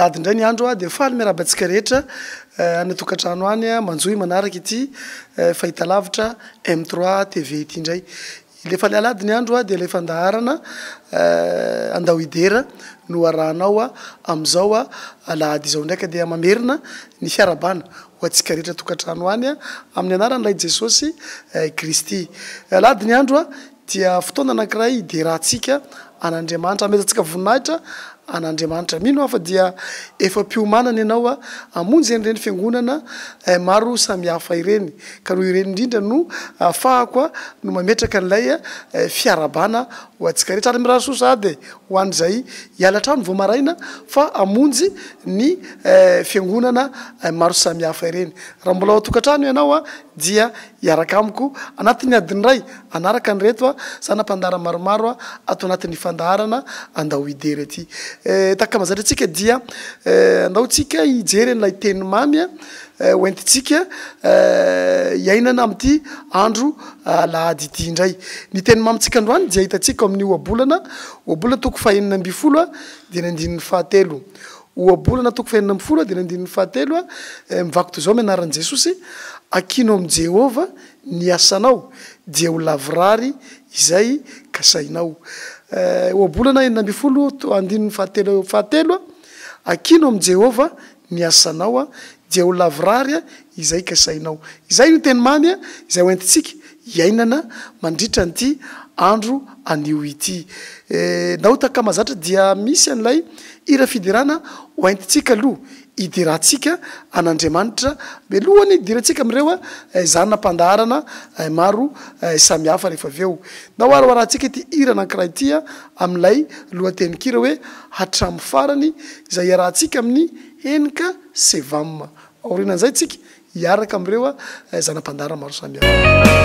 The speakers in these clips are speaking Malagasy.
alady indray ny andro dia faly miarabantsika rehetra any tokantrano any manjoy manaraka ity fahitalavitra M3 TV ity indray. Le faly alady ny andro dia le fandaharana andao idera no arahanao amizao alady izao ndraiky dia mamerina ny fiarabana ho atsika rehetra tokantrano any amin'ny anaran'ilay Jesosy Kristy. Alady ny andro dia fotoana anankiray ideratsika an'Andriamanitra ametantsika voninahitra an'Andriamanitra. Mino afa dia efa mpiomanana ianao amonjy ireny fiangonana maro samihafa ireny ka noho ireny indrindra no afahako no mametraka an'ilay fiarabana ho atsika rehetra ary mirahasoa sady ho an'izay hialatrano vao maraina fa amonjy ny fiangonana maro samihafa ireny. Raha mbola ao tokantrano ianao dia hiaraka amiko anatin'ny adiny ray anaraka ny reto zanam-pandahara maromaro ato anatin'ny fandaharana andao idera ity. Taka mazatratsika dia andao tsika hijery an'ilay teny mamy hoentitsika iainana amin'ity andro lahady ity indray. Ny teny mamitsika androany dia hitatsika amin'ny ohabolana toko 4 dia ny 97. Ohabolana toko 4 dia ny 97 mivako toy izao mianaran'i Jesosy: akino amin'i Jehova ny asanao dia ho lavorary izay kasainao. Ohabolana 4:97 akino amin'i Jehova ny asanao dia ho lavorary izay kasainao. Izay no teny mamy izay hoentitsika iainana mandritra nyity andro anio ity. Nao taka mazatra dia misy an'ilay ira fidirana hoentitsika aloha idiratsika an'Andriamanitra belohany idiratsika amin'ireo zanam-pandaharana maro samihafa rehefa avy eo. Nao aratsika ity ira anankiray ity amin'ilay lohatenin-kira hoe hatramin'ny farany izay arahantsika amin'ny henika sevamma. Aorianan'izay tsika hiaraka amin'ireo zanam-pandaharana maro samihafa.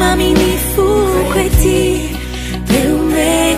Mami ni fu queti, eu me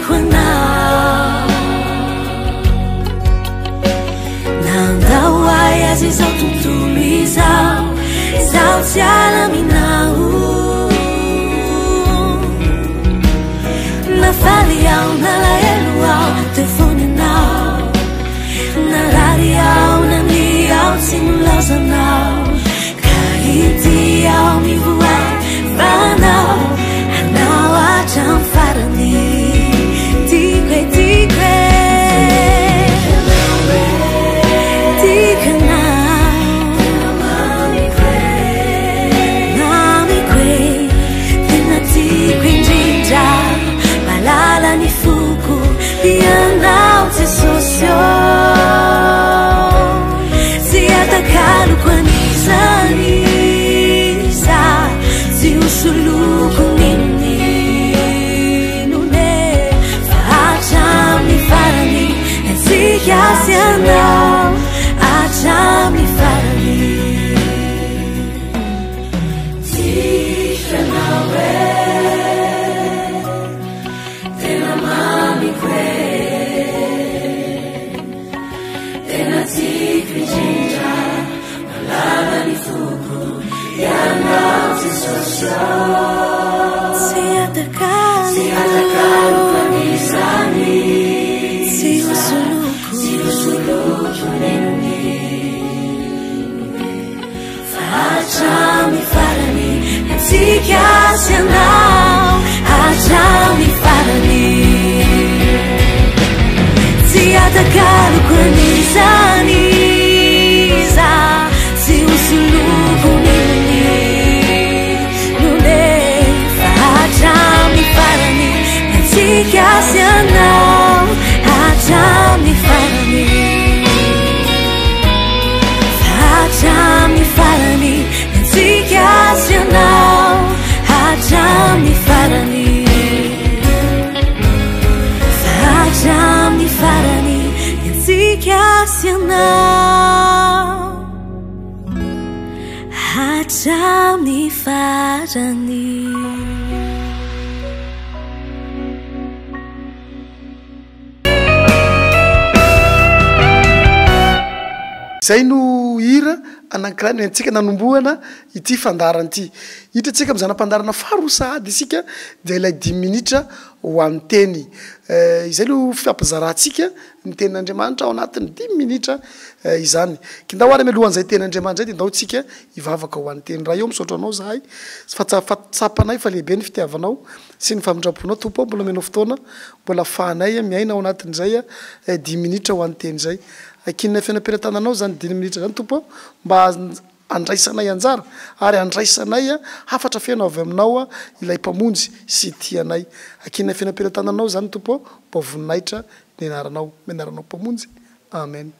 takalokuanizaniza siusilukunini nunefa hatramny farany natsika sy anao hatramny farany hatramny farany natsika sy anao hatramny farany hatramny farany natsika sy anao hatramny farany. Zay no hira anankiray ny antsika nanombohana ity fandarana ity. Hitantsika amin'ny zanam-pandarana faharoa sahady isika dia ilay 10 minitra ho an'ny teny. Izay no fampizarantsika ny tenin'Andriamanitra ao anatin'ny 10 minitra izany. Kindao ary alohan'izay tenin'Andriamanitra zay dia ndao tsika hivavaka ho an'ny teny. Raha eo misaotra anao zahay fa tsapanay fa lehibe ny fitiavanao sy ny famindraponao tompo mbola menao fotoana mbola fahanay miaina ao anatin'izay 10 minitra ho an'ny teny zay. Akinna fianam-piretananao zany 10 minitra zany tompo mba andraisanay anjara ary andraisanay hafatra fianao avy aminao ilay mpamonjy sy tianay. Akinna fianam-piretananao zany tompo mba voninahitra ny anaranao mianaranao mpamonjy. Amen.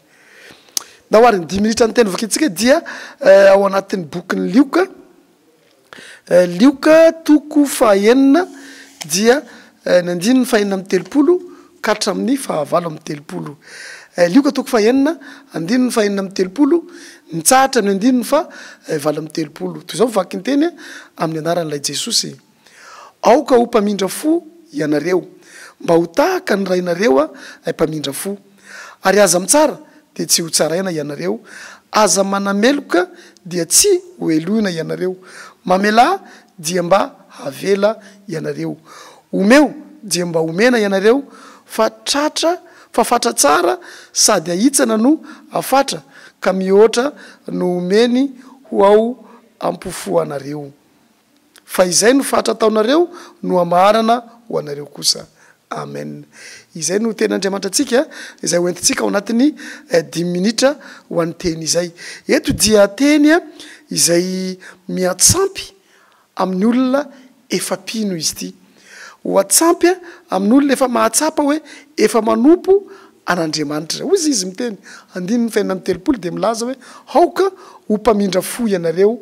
Na ary 10 minitra ny teny vakitsika dia ao anatin'ny bokin'ny Lioka. Lioka toko fahaenina dia ny 9:30 ka hatramin'ny 9:30. Lioka toko fahaenina 9:30 nitsahatra ny 9:30. Toy izao mivaky ny teny amin'ny anaran'ilay Jesosy. Aoka ho mpamindra fo ianareo mba ho tahaka ny rainareo mpamindra fo ary aza mitsara dia tsy ho tsaraina ianareo, aza manameloka dia tsy ho eloina ianareo, mamela dia mba havela ianareo, omeo dia mba omena ianareo, fa fatra tsara sady ahitsana no afatra ka mihoatra no omeny ho ao ampofoanareo, fa izay no fatra taonareo no amarana ho anareo kosa. Amen. Izay no ten'Andriamanitra antsika izay hoentintsika ao anatin'ny 10 minitra ho an'ny teny izay. Eto dia teny izay miatsampy amin'ny olona efa pino izy ity. Ho atsampy amin'ny olona efa mahatsapa hoe efa manompo an'Andriamanitra. Ozy izy miteny 9:30 dia milaza hoe haoka ho mpamindra fo ianareo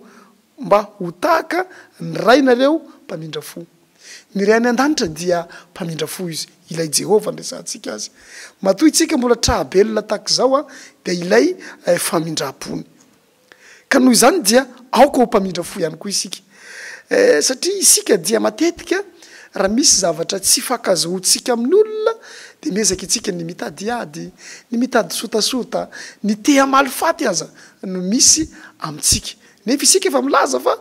mba ho tahaka ny rainareo mpamindra fo. Ny ray any an-danitra dia mpamindra fo izy, ilay Jehova andresantsika azy. Matoy itsika mbola trahabelona tahaka izao dia ilay famindram-pony. Ka noho izany dia aoka ho mpamindra fo ihany koa isika. Satria isika dia matetika raha misy zavatra tsy fankazahoantsika amin'ny olona dia miezaka itsika ny mitady ady, ny mitady sotasota, ny te hamalifaty aza no misy amintsika. Nefa isika efa milaza fa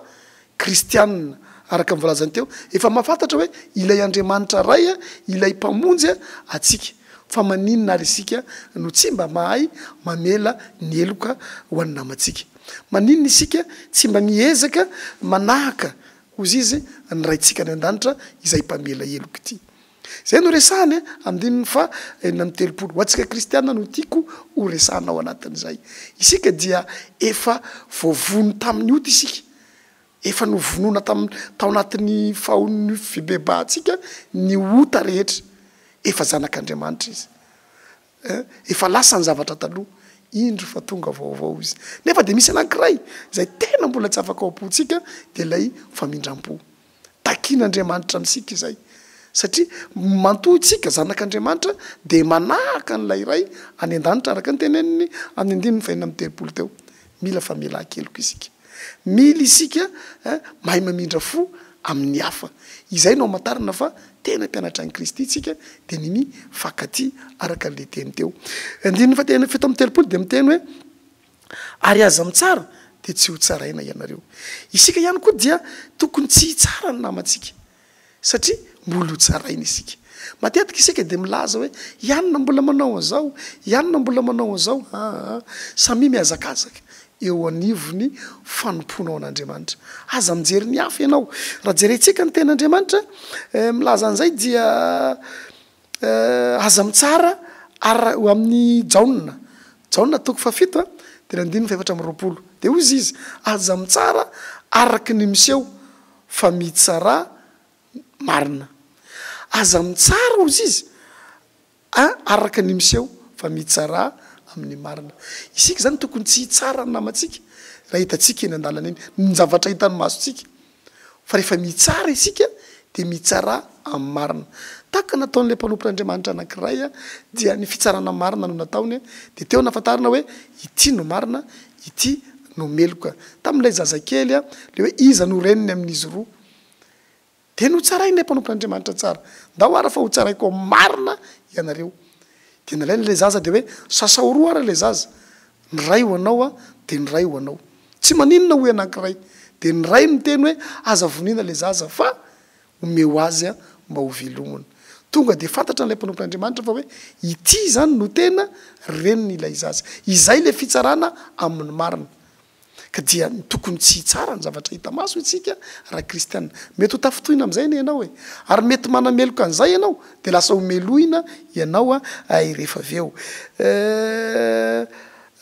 kristianina araka mivolazany teo efa mahafantatra hoe ilay Andriamanitra ray ilay mpamonjy atsika, fa maninona ary isika no tsy mba mahay mamela ny eloka ho an'ny namantsika, maninona isika tsy mba miezaka manahaka ozy izy ny raintsika ny an-danitra izay mpamela eloka ity. Zay no resahany amin'ny 9:30 ho antsika kristianina no tiako ho resahana ao anatin'izay. Isika dia efa voavono tamin'ny ota isika, efa novonona tao anatin'ny fahony fibebahantsika ny ota rehetra, efa zanak'Andriamanitra izy, efa lasa ny zavatra taloha, indro fa tonga vaovao izy. Nefa dia misy anankiray izay tena mbola tsy afaka aopotsika dia ilay famindram-po. Takian'Andriamanitra amintsika izay, satria mantohitsika zanak'Andriamanitra dia manahaka n'ilay ray any an-danitra araka ny teneniny amin'ny 9:30 teo. Mila famelan-keloka isika, mila isika mahay mamindra fo amin'ny hafa. Izay no amatarana fa tena mpianatra an'i Kristy itsika dia ny mifankaty araka n'ilay teny teo. 9:30 dia miteny hoe ary aza mitsara dia tsy ho tsaraina ianareo. Isika ihany koa dia tokony tsy hitsara ny namantsika satria mbola ho tsaraina isika. Matetika isika dia milaza hoe ianona mbola manao an'izao, ianona mbola manao an'izao, samy miazakazaka eo anivony fanomponao an'Andriamanitra. Aza mijery ny hafa ianao. Raha jerentsika ny ten'Andriamanitra milaza an'izay dia aza mitsara ho amin'ny jaona toko fafito a de andiny faefatra amby roapolo de ozy izy aza mitsara araky ny miseho fa mitsara marina aza mitsara ozy izy araky ny miseho fa mitsara amin'ny marina isika zany tokony tsy hitsara ny namatsika raha hitatsika eny andalana eny ny zavatra hitany masotsika fa rehefa mitsara isika de mitsara amin'ny marina taka nataon'le mpanompon'Andriamanitra anankiray dia ny fitsarana marina no nataony de teo nafatarina hoe ity no marina ity no meloka tamin'ilay zazakely le hoe iza no reniny amin'izy roa de no tsarainy le mpanompon'Andriamanitra tsara ndao ara fa ho tsaraiko marina ianareo de nalainy le zaza de hoe sasao roa ara le zaza ny ray ho anao de ny ray ho anao tsy maninona hoe anankiray de ny ray no teny hoe aza vonina le zaza fa omeo azy mba ho velomona tonga de fantatra n'ilay mpanompon'Andriamanitra fa hoe ity zany no tena reniny ilay zaza izay le fitsarana amin'ny marina ka dia tokony tsy tsara ny zavatra hita maso itsika raha kristianina mety ho tafitohina amin'izay ny ianao ary mety manameloka an'izay ianao de lasa homelohina ianao rehefa avy eo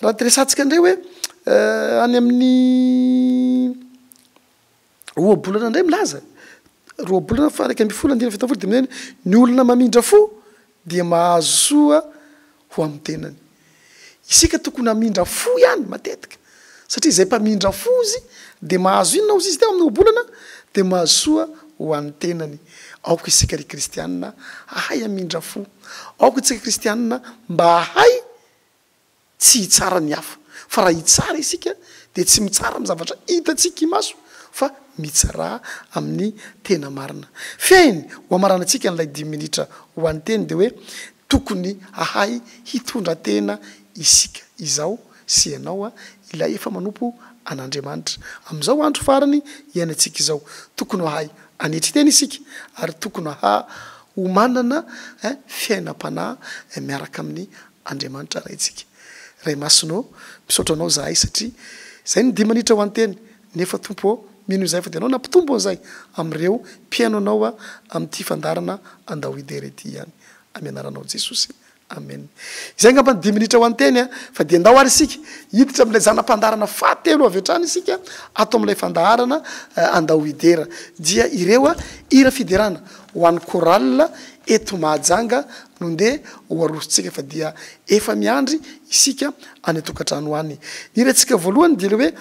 raha teresantsika indray hoe any amin'ny roabolana indray milaza roabolana fa raiky amby folo andina fitafolo de mineny ny olona mamindra fo dia mahazo soa ho amin'ny tenany isika tokony amindra fo ihany matetika satria izay mpamindra fo izy de mahazo inona ozy izy teo amin'ny roabolana de mahazo soa ho amin'ny tenany aoka isika ry kristianina ahay amindra fo aoka isika kristianina mba ahay tsy hitsara ny hafa fa raha hitsara isika de tsy mitsara amin'ny zavatra hitatsika maso fa mitsara amin'ny tena marina feny ho amaranantsika n'ilay 10 minitra ho an'ny teny de hoe tokony ahay hitondra tena isika izao sy ianao ilay efa manompo an'Andriamanitra amin'izao andro farany iainantsika izao tokony ahay anetry tena isika ary tokony ho manana fiainam-panahy miaraka amin'ny Andriamanitra raitsika ray masinao misaotra anao zahay satria zay ny 10 minitra ho an'ny teny nefa tompo mino izay fa de anao nampitombo an'izay am'ireo mpiaino anao amin'ity fandarana andao iderety ihany amianaranao Jesosy amen izay ngamba ny 10 minitra ho an'ny teny fa de andao ary isika hiditra amin'ilay zanam-pandarana fahatelo avy hatrany isika ato amin'ilay fandaharana andao idera dia ireo ira fiderana ho an'ny korala eto Mahajanga nonde ho arositsika fa dia efa miandry isika any atokantrano any ny ratsika voalohany dia hoe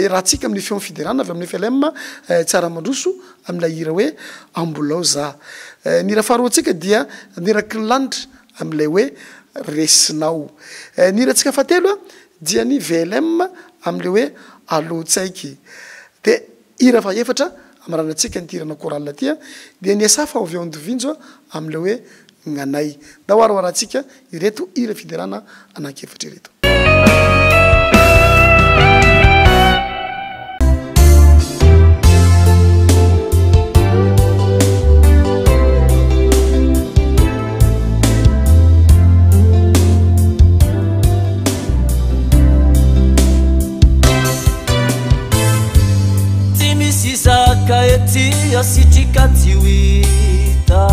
raha tsika amin'ny fion fiderana avy amin'ny FLM tsara mandroso amin'ilay ira hoe ambolao za ny raha faharoatsika dia niraky ny lanitra amin'ilay hoe resinao ny ratsika fahatelo dia ny VLM amin'ilay hoe alotsaiky de ira fahaefatra amaranantsika nitirana korala tia dia ny asafa avy eo andovinjo amin'ilay hoe nganay da hoaroarantsika ireto ira fiderana anankiefatra ireto Kaetia sitrikatiwita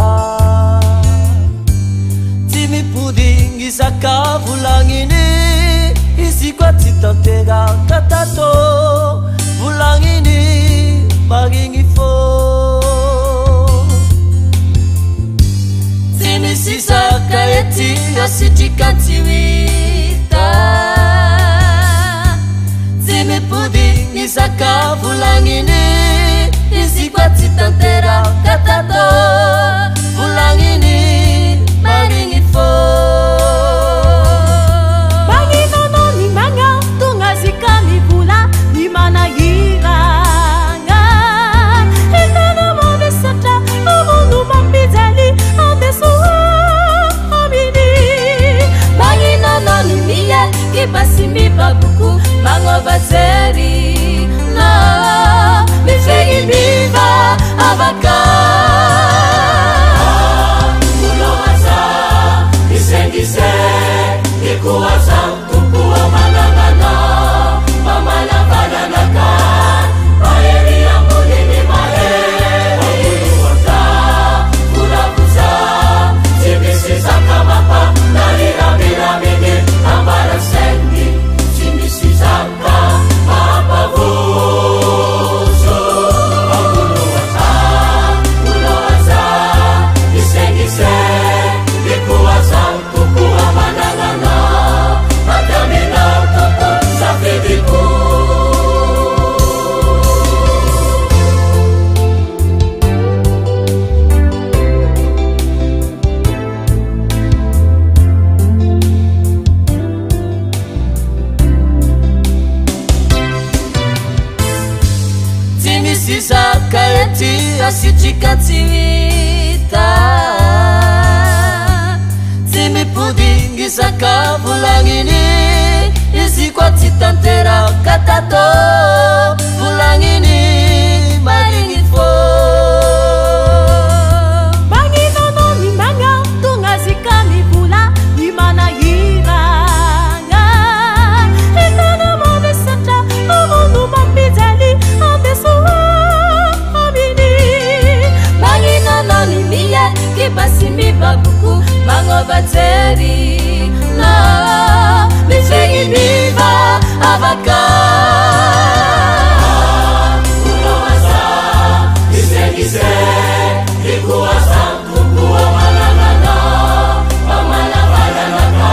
Timi puding isaka vulangini Isikwa titantega katato Vulangini magingi fo Timi sisa kaetia sitrikatiwita Timi puding isaka vulangini Isikwa titantera katato Vulangini maringi fo Banginono ni manga tunga zikami vula ni managiranga Inono mo besata umundu mambizali ambeso amini zakaety asitrika tsy hita tsy mipody zaka volagniny izy koa tsy tanteraka tato volagniny marigny fô magninono ny magnatogna zika mivola ny manahiragna hitana mavesatra amono mampijaly ambesoa aminy magninono ny miaiky basy mibabuku magnova jery na mifegny miva avaka ulowaza isegise ikuasa kukua mananana pamalabalanaka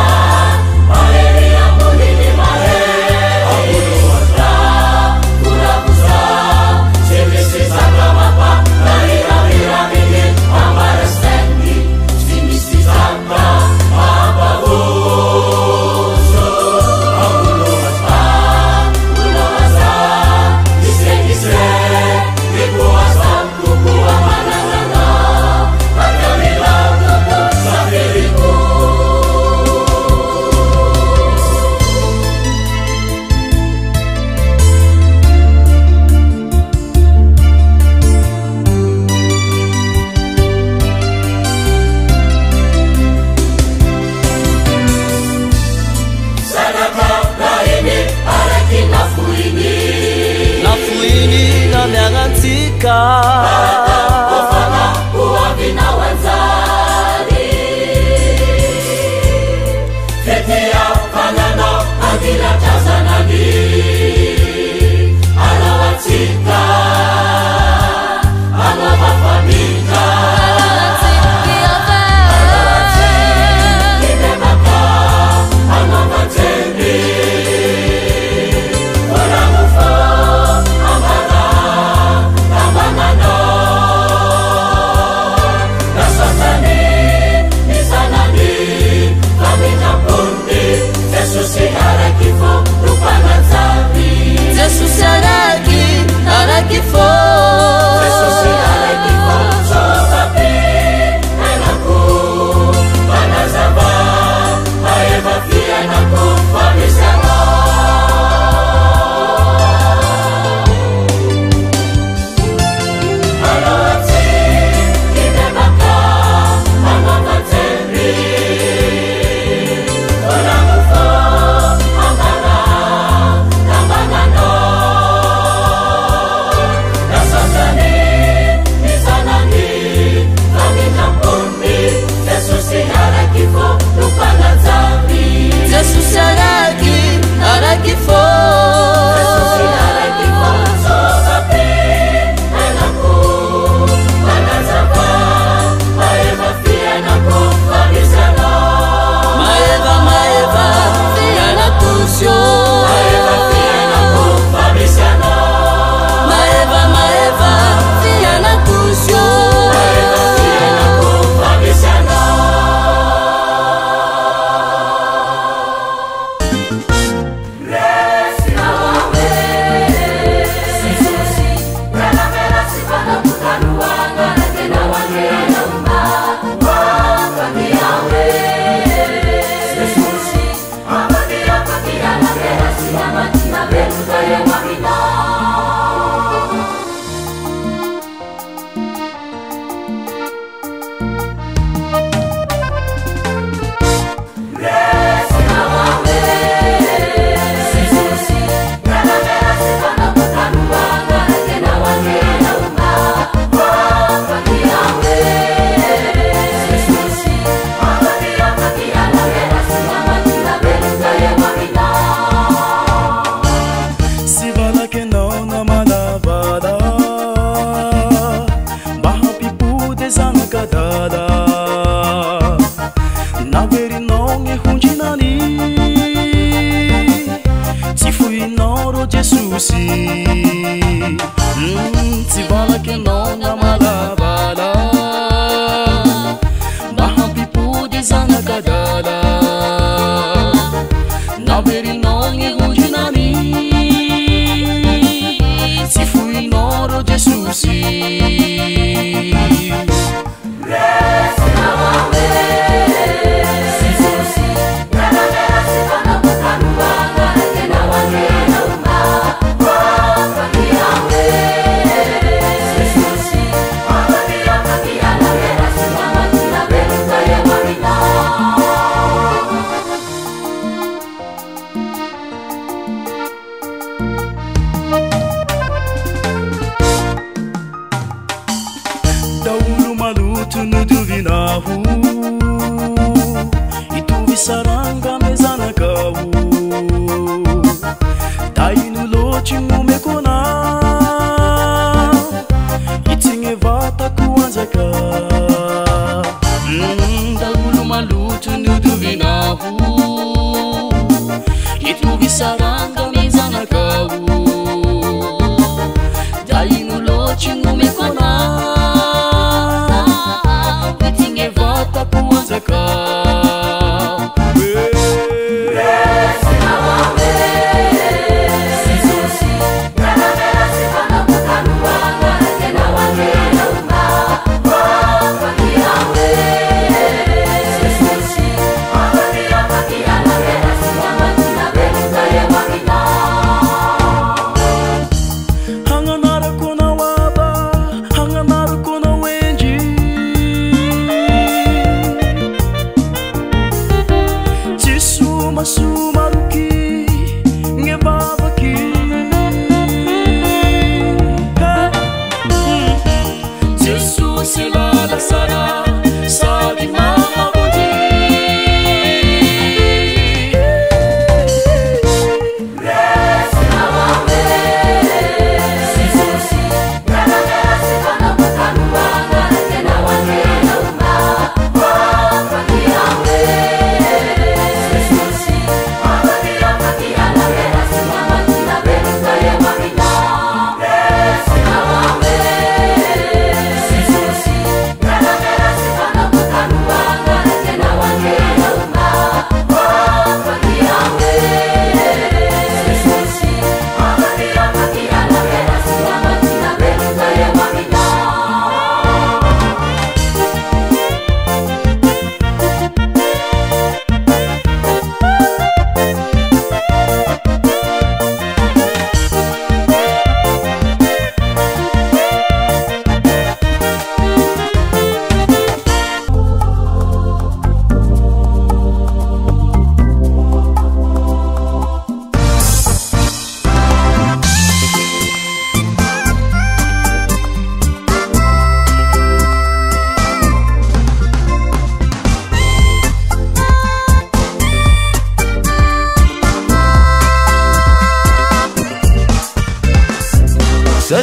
maheri ambulini mahe ulowaza kurabusa simisisaka nahirahiramini amarastendi simisisaka mababuso ulowaza isegise ikuasa kukua mananana pakamilakoko safiriku nafuini na miangantika kofana uwavina wanzari fetia panana adila tazanani alawatika alawafamika ibebaka alawateni Jesus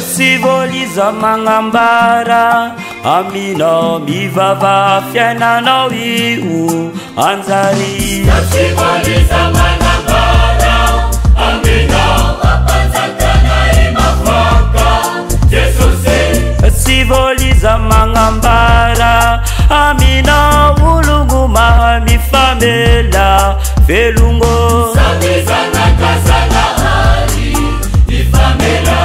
Sivoliza mangambara aminao mivava fiainanao io anjary. Sivoliza mangambara aminao apanjakana imafaka Jesuse. Sivoliza mangambara aminao ulunguma mifamela velungo Samizana kasana ali mifamela.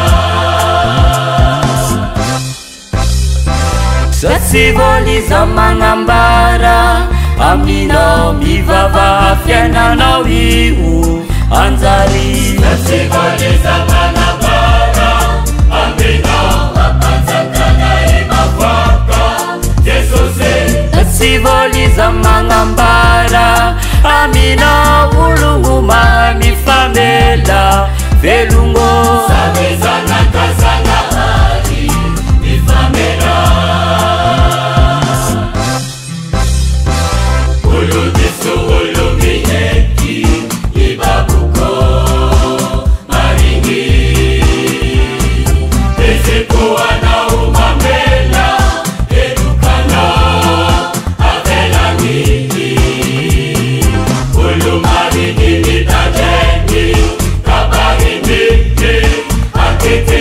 Sivoliza mangambara aminao mivava fiainanao io anjary. Sivoliza mangambara aminao apanjakana imafaka Jesuse. Sivoliza mangambara aminao ulunguma mifamela velungo Samizana kasana ali mifamela. It's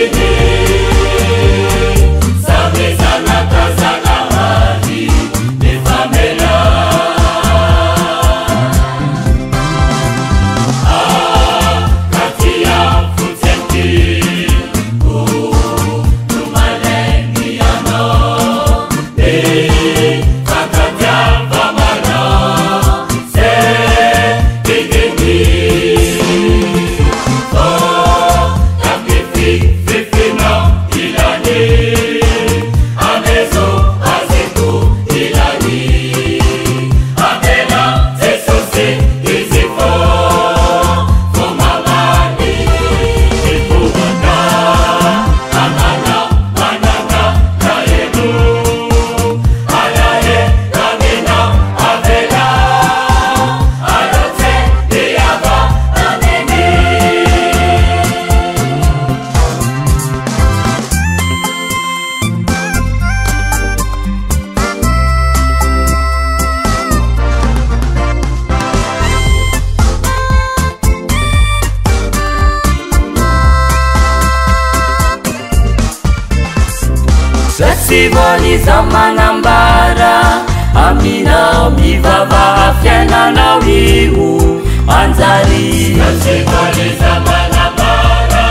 Sivoliza manambara aminao mivava fiainanao io anjary. Sivoliza manambara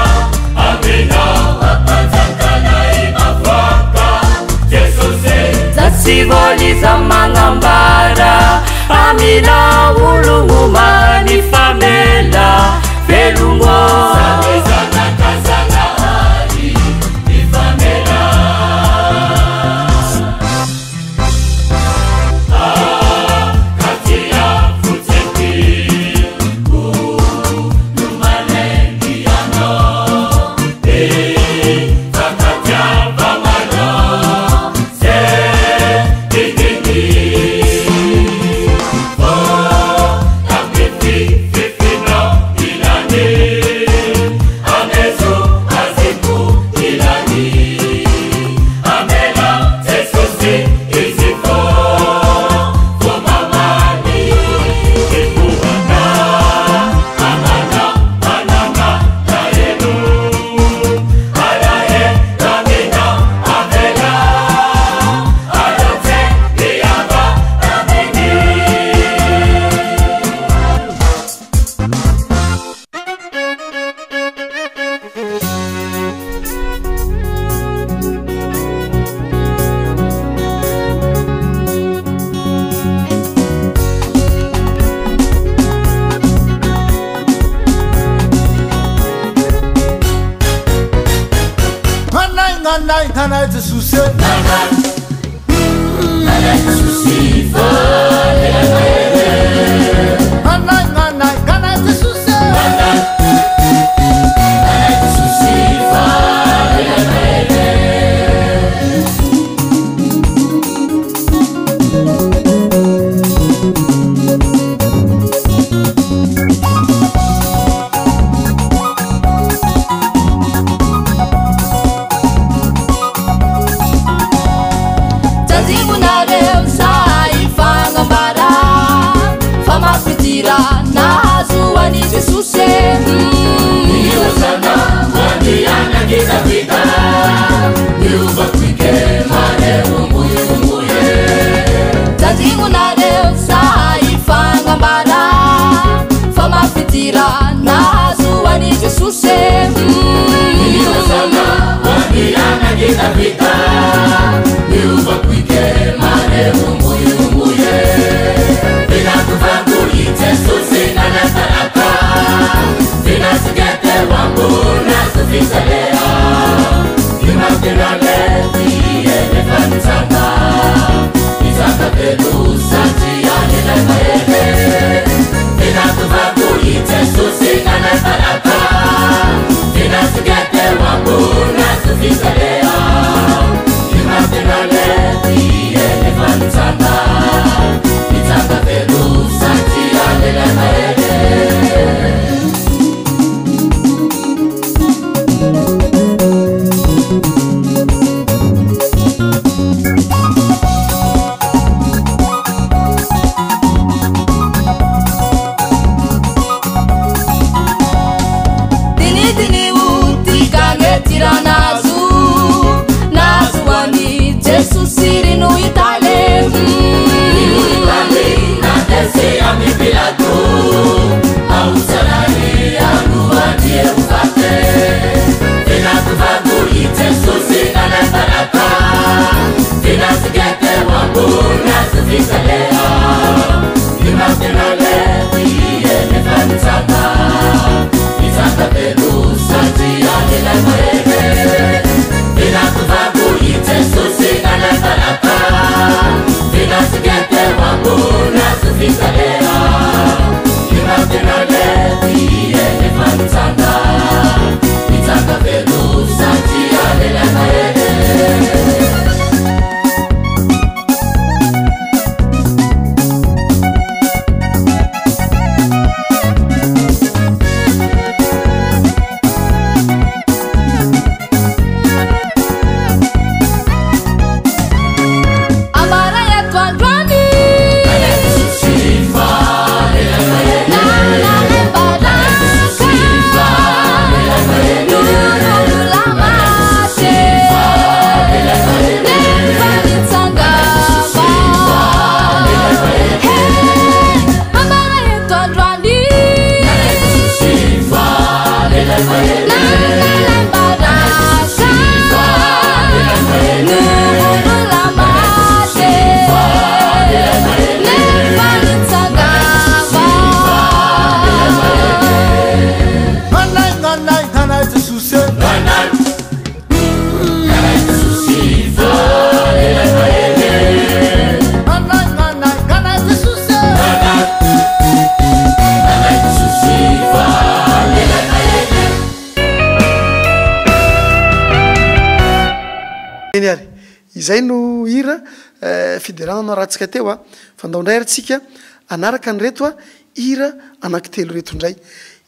aminao apanjakanay mavoaka Jesosy. Sivoliza manambara aminao ologno manifamela velogno. Italy, na desi ami pilato, au magneny ary izay no hira fiderananao rahantsika teo a fandaondray arytsika anaraka ny reto a hira anankitelo reto indray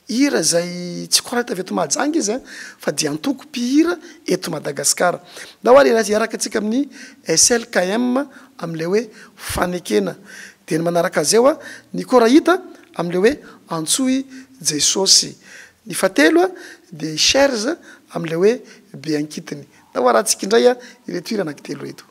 hira zay tsy korata avy eto Mahajanga izy fa dia antoko mpihira eto Madagasikara da hoary iaraka atsika amin'ny SLKM am'le hoe fanekena de ny manaraka azy eo a ny korahita am'le hoe Antsoy Jesosy ny fatelo a de Cherze am'le hoe Beankitiny da hoary atsika indray a ireto hira anankitelo reto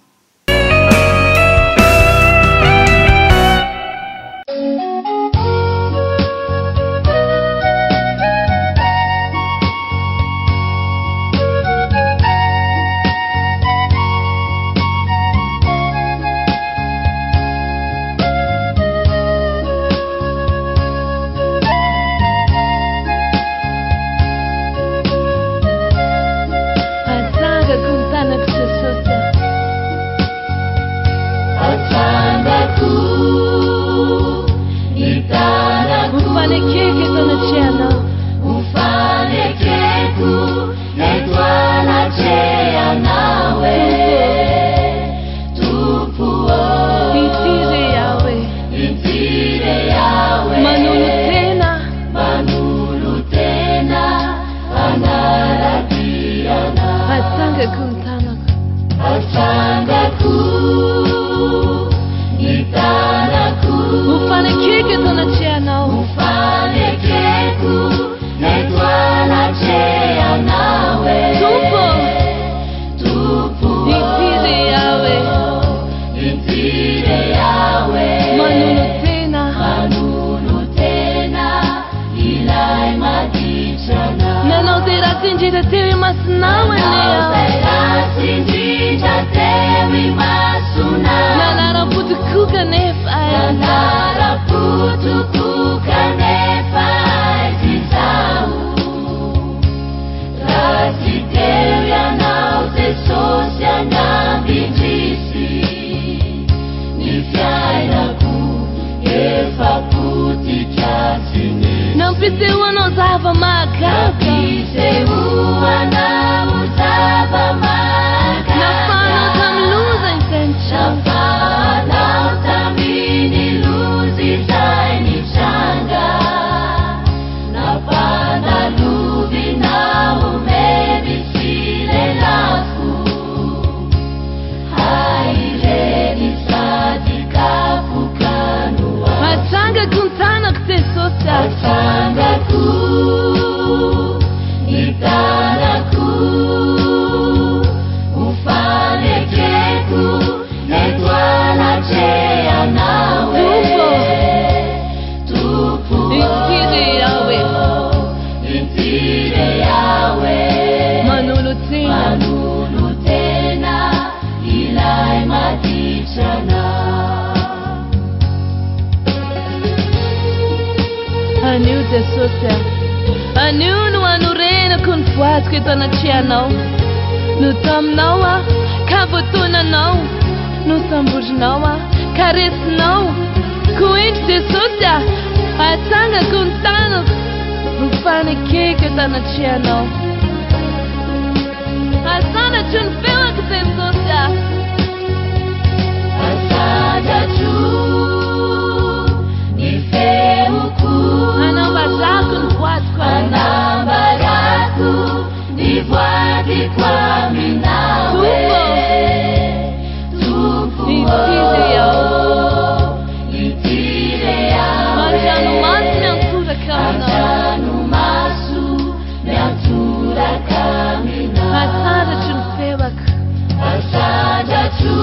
Asada tu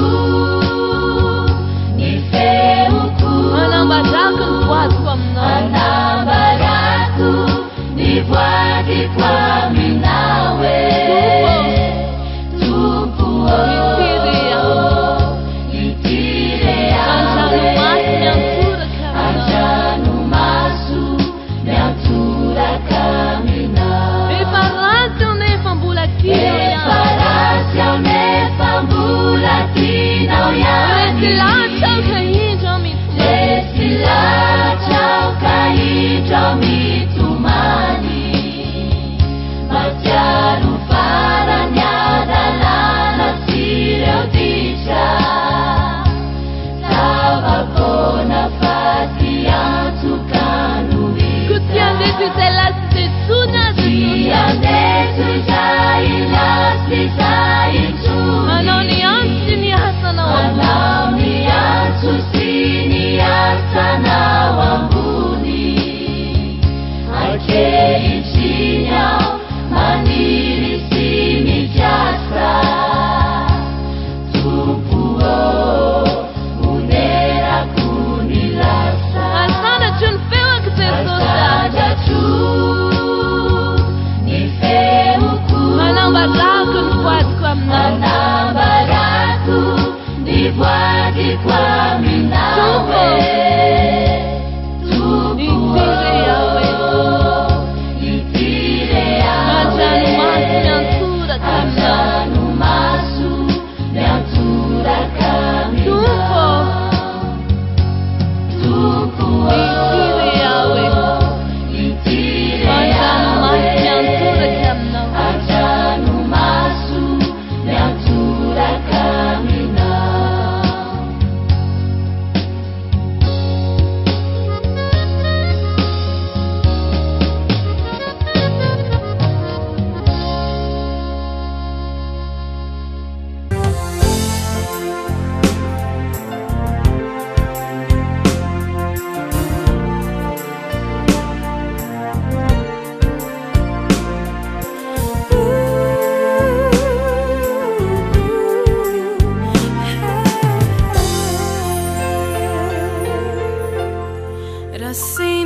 ni fe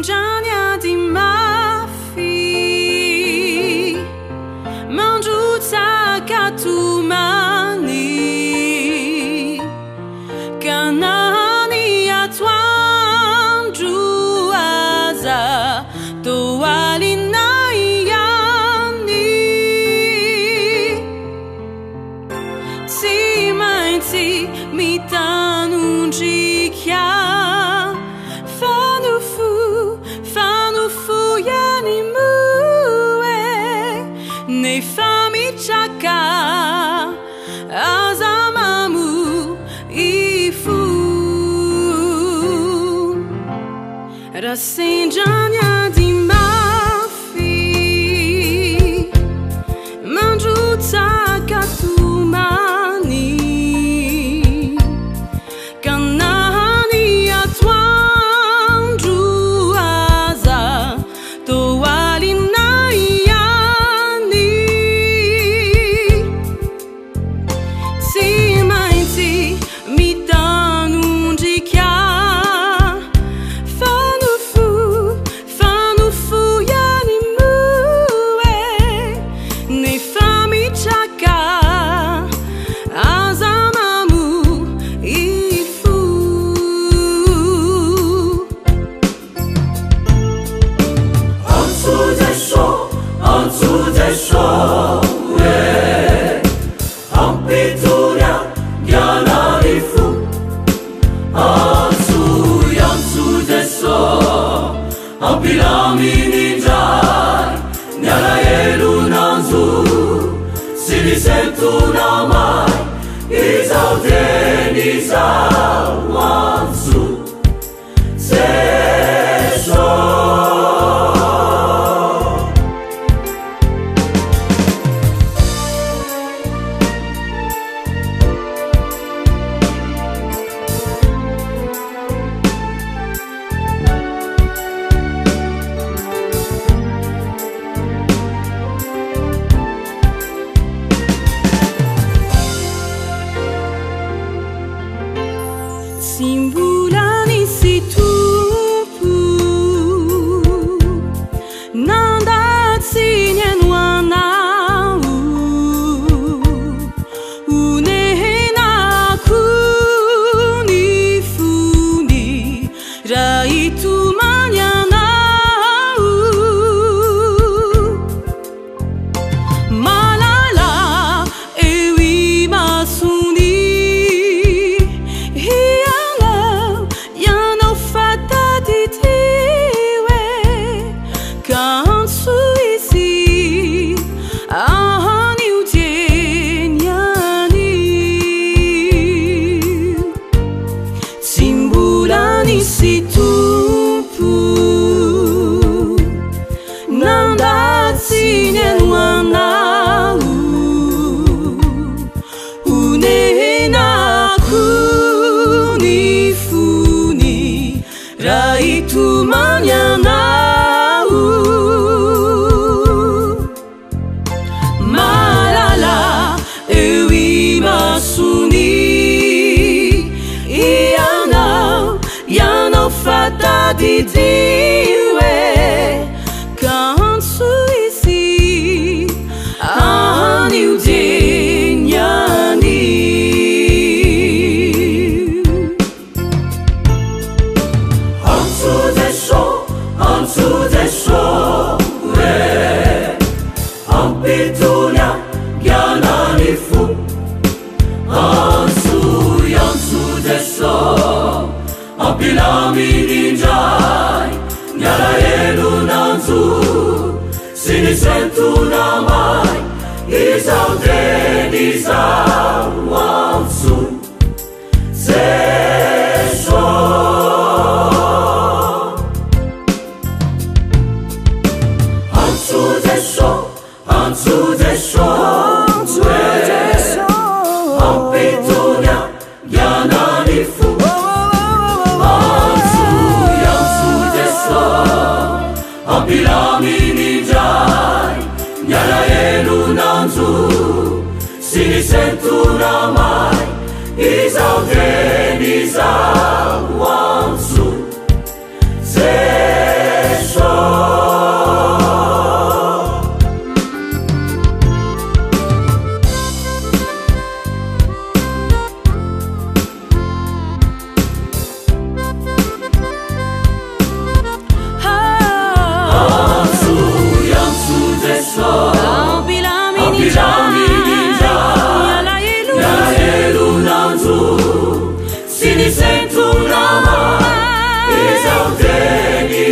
senjanya di mafi manjuta katumani kanani atwan juaza toalinayani si mainti mitanunjikya ne famichaka azamamu ifu rasenjanya di mafi manjuta katumani kanani atwan juaza toalina Sentunamai izaudenisa wansu sesho Simbulani si tupu nanda tsinyanwana unehena kuni funi raitu manyana malala ewi masuni si tupu nanda tsinyanwana unehena kuni funi raitu manyana malala ewi masuni fata di diwe kansu isi ani udenyani Ansu desho ampitunya gyanani fu Ansu desho Apilami ninjai Nyala yenu nanzu Sini sentunamai Izaudeniza wansu Sesho Ansu desho Ampitunya Gyanani fu Apilami ninjai Nyala yenu nanzu Sini sentunamai Izaudeniza wansu Sesho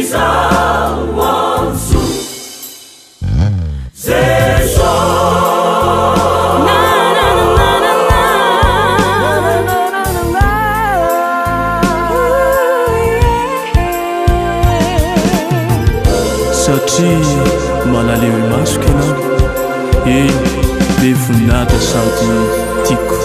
izawansu zeso satria malaleo imasoko ianao eny be voninahitra sady tiako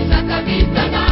Sakavita na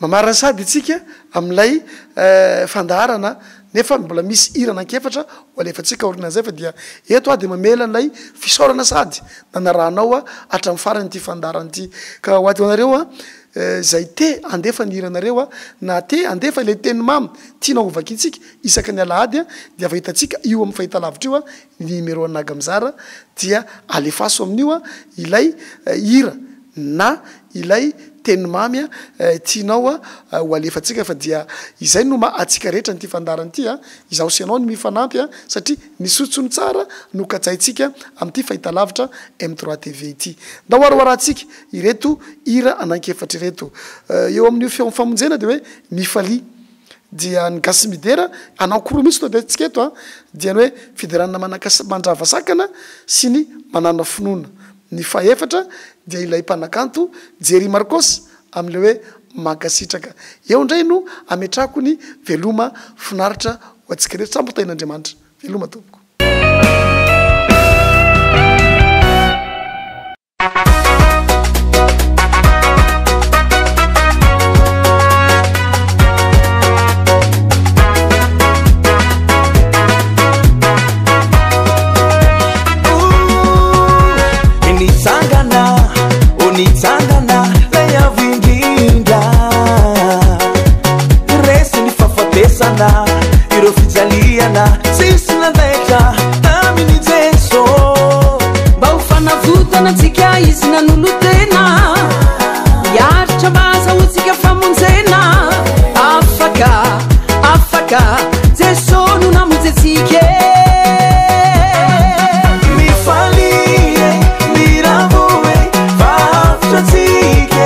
Mamarana sady itsika amilay fandaharana nefa mbola misy irana ankefatra ho alefatsika orina zay fa dia eto a de mamela an'ilay fisaorana sady nanaranao a hatramin'ny farany ity fandaharana ity ka ho aty ho anareo a zay te andefa ny iranareo a na te andefa le teny mamy tiana ovaky itsika isaka ny alahady a dia fahitatsika io amin'ny fahitalavitra io a ny numéro anaga mizara dia alefaso amin'io a ilay ira na ilay teny mamy a tianao a ho alefatsika fa dia izay no atsika rehetra nyty fandarana ity a izaho sianao ny mifanampy a satria nisotsony tsara no katsaitsika amin'ity fahitalavitra M3 TV ity da hoaroaratsika ireto ira anankefatra ireto eo amin'io feo famonjena de hoe mifalia dia ny gasimidera anankoroa misy to de tsika eto a dia ny hoe fideranana mandrava sakana sy ny manana finoana ny faefatra dia ilay mpanakanto Jerry Marcos am'le hoe mankasitraka eo ndray no ametrako ny veloma finaritra ho atsika rehetra sambotain'Andriamanitra veloma tompoko Nitsangana leya vindinda resi ni fafatesana iro fijaliana sisi na leta nami ni Jesu ba ufana vuta na tika isi na nulutena yarcha baza utika famunzena afaka Jesu nuna muzesike Mifali miravo Tratike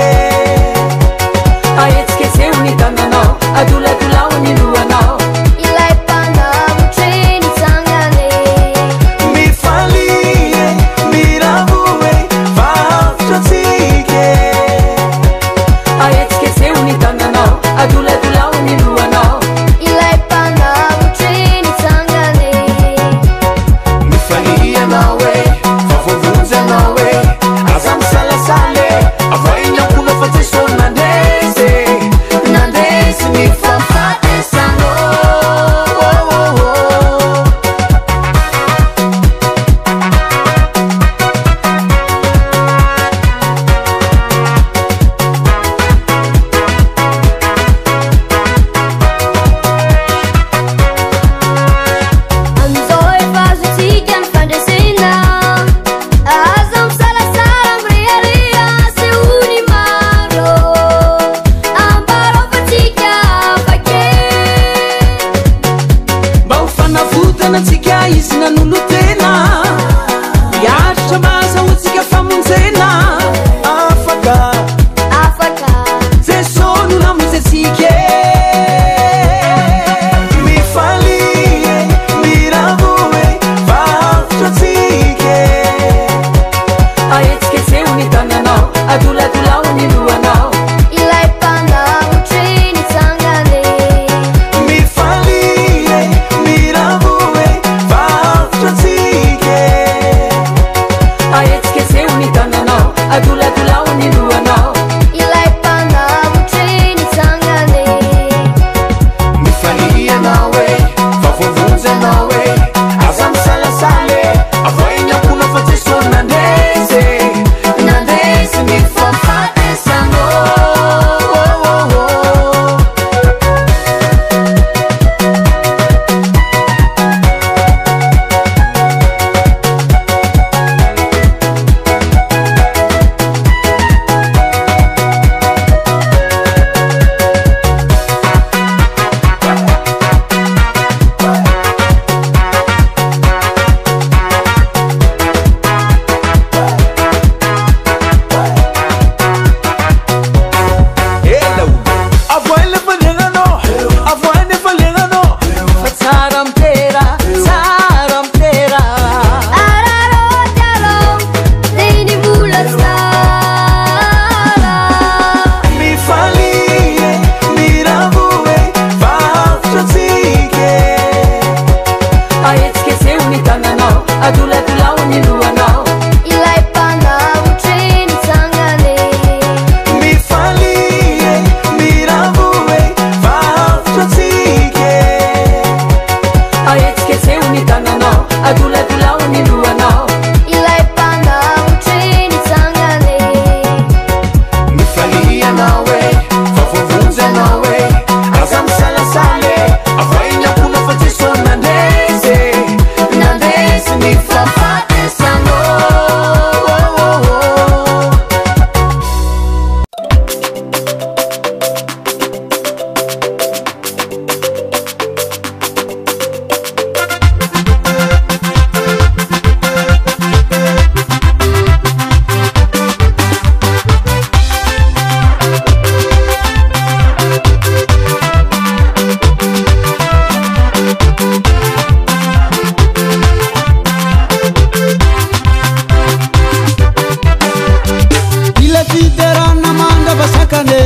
rakane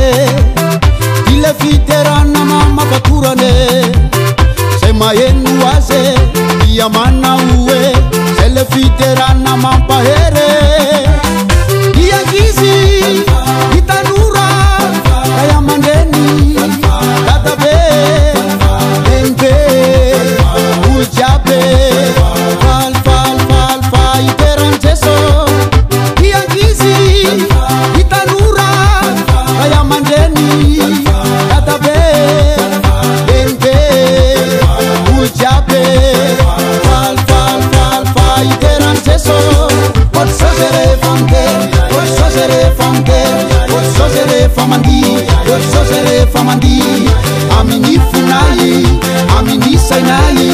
ile fiterana mama faturane sema yenu wase ya mana uwe ile fiterana mama here dia gizi itanura kaya mandeni tatabe embe ujabe fal fal fal fal iteranteso dia gizi itanura kaya mandeni tatabe embe ujabe fal fal fal fal iteranteso sosere famke sosere famandi amini funai amini sainai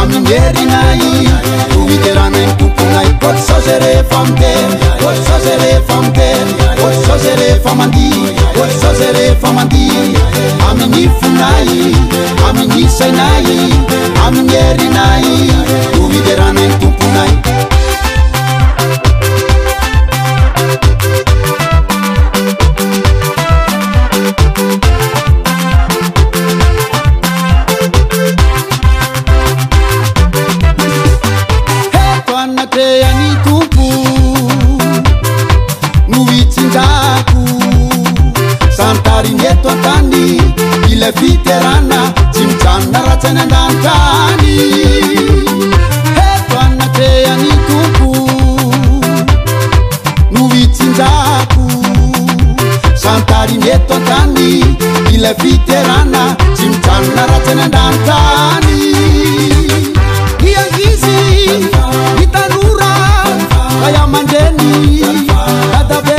amini nai uiterana impupunai sosere famke sosere famandi amini funai amini sainai amini nai uiterana impupunai Santarineto antani ile fiterana chimchana ratana ndantani heto anatea ni tupu nuwitsinjaku Santarineto antani ile fiterana chimchana ratana ndantani iangizi itanura kaya mandeni tatabe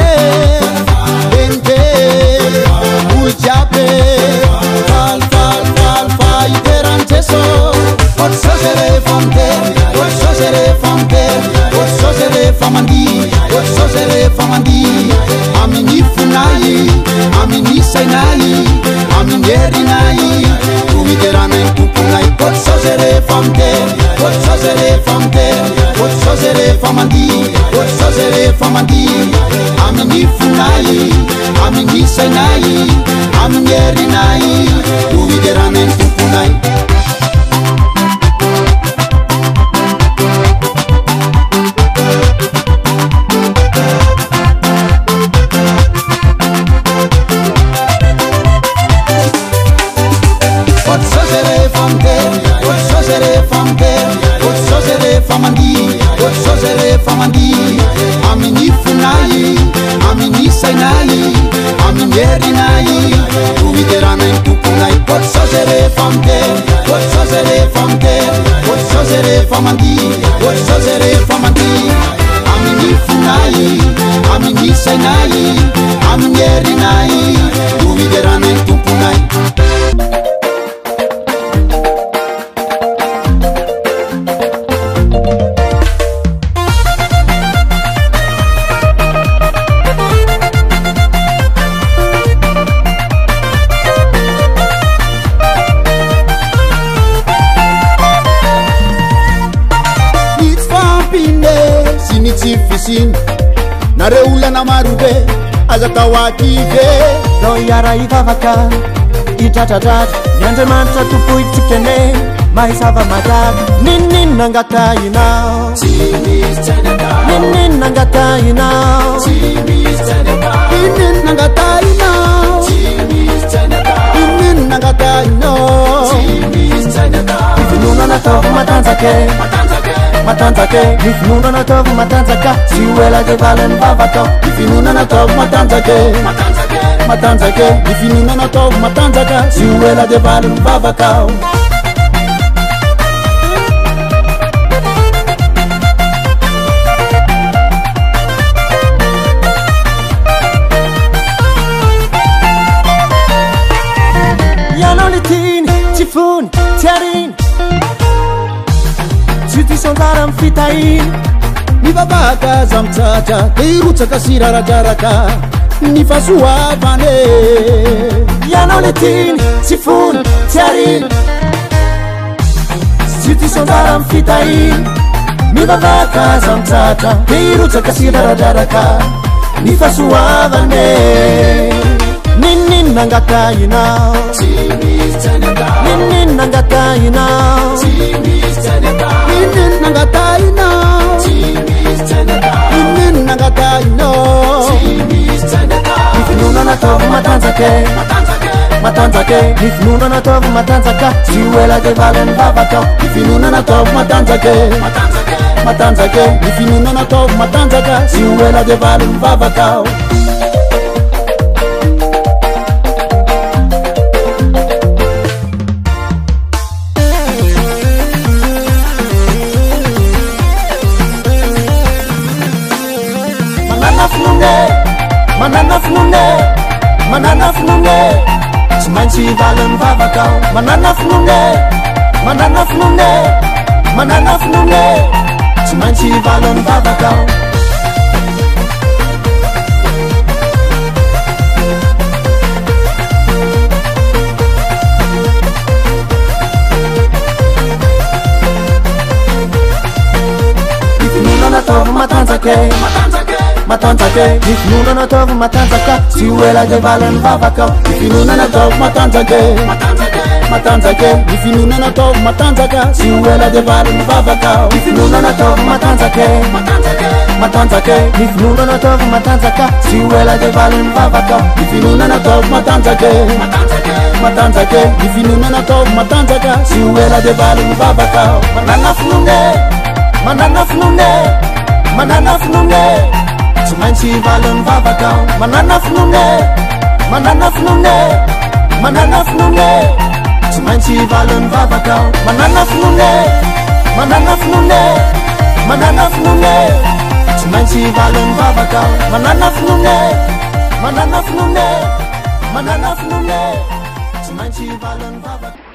jabe fal fal fal fal iteranteso sosere famandi amini funai amini sainai amini nai uiterana impupunai sosere famandi amini funai amini sainai amini nai uiterana impupunai famandi amini funai amini sainai amini nai uiterana impupunai sosere famandi amini funai amini sainai amini nai uiterana impupunai nareulana marube azatawative loyara ivavaka itatatat nyandemantra tupuitikene maisava madag nininangatainao ifinunana tovu matanzake ifinunana tovu matanzaka siwela devalen vavato ifinunana tovu matanzake ifinunana tovu matanzaka siwela devalen vavakao Tifun, Tiarin Sitisandaram fitain Nivavaka zamtata Teirutaka sirarajaraka Nifasuavane Yanoletin, Tifun, Tiarin Sitisandaram fitain Nivavaka zamtata Teirutaka sirarajaraka Nifasuavane nangatainao ninin nangatainao ninin nangatainao ninin nangatainao nifinunana tovu matanzake matanzake nifinunana tovu matanzaka siwela de valen vavakao nifinunana tovu matanzake matanzake nifinunana tovu matanzaka siwela de valen vavakao manana funune simanchi valen vavakao manana funune simanchi valen vavakao nifinunana tovu matanzake nifinunana tovu matanzaka siwela de valen vavakao nifinunana tovu matanzake nifinunana tovu matanzaka siwela de valen vavakao nifinunana tovu matanzake nifinunana tovu matanzaka siwela de valen vavakao nifinunana tovu matanzake nifinunana tovu matanzaka siwela de valen vavakao manana funune simanchi valen vavakao manana funune simanchi valen vavakao manana funune simanchi valen vavakao manana funune simanchi valen vavakao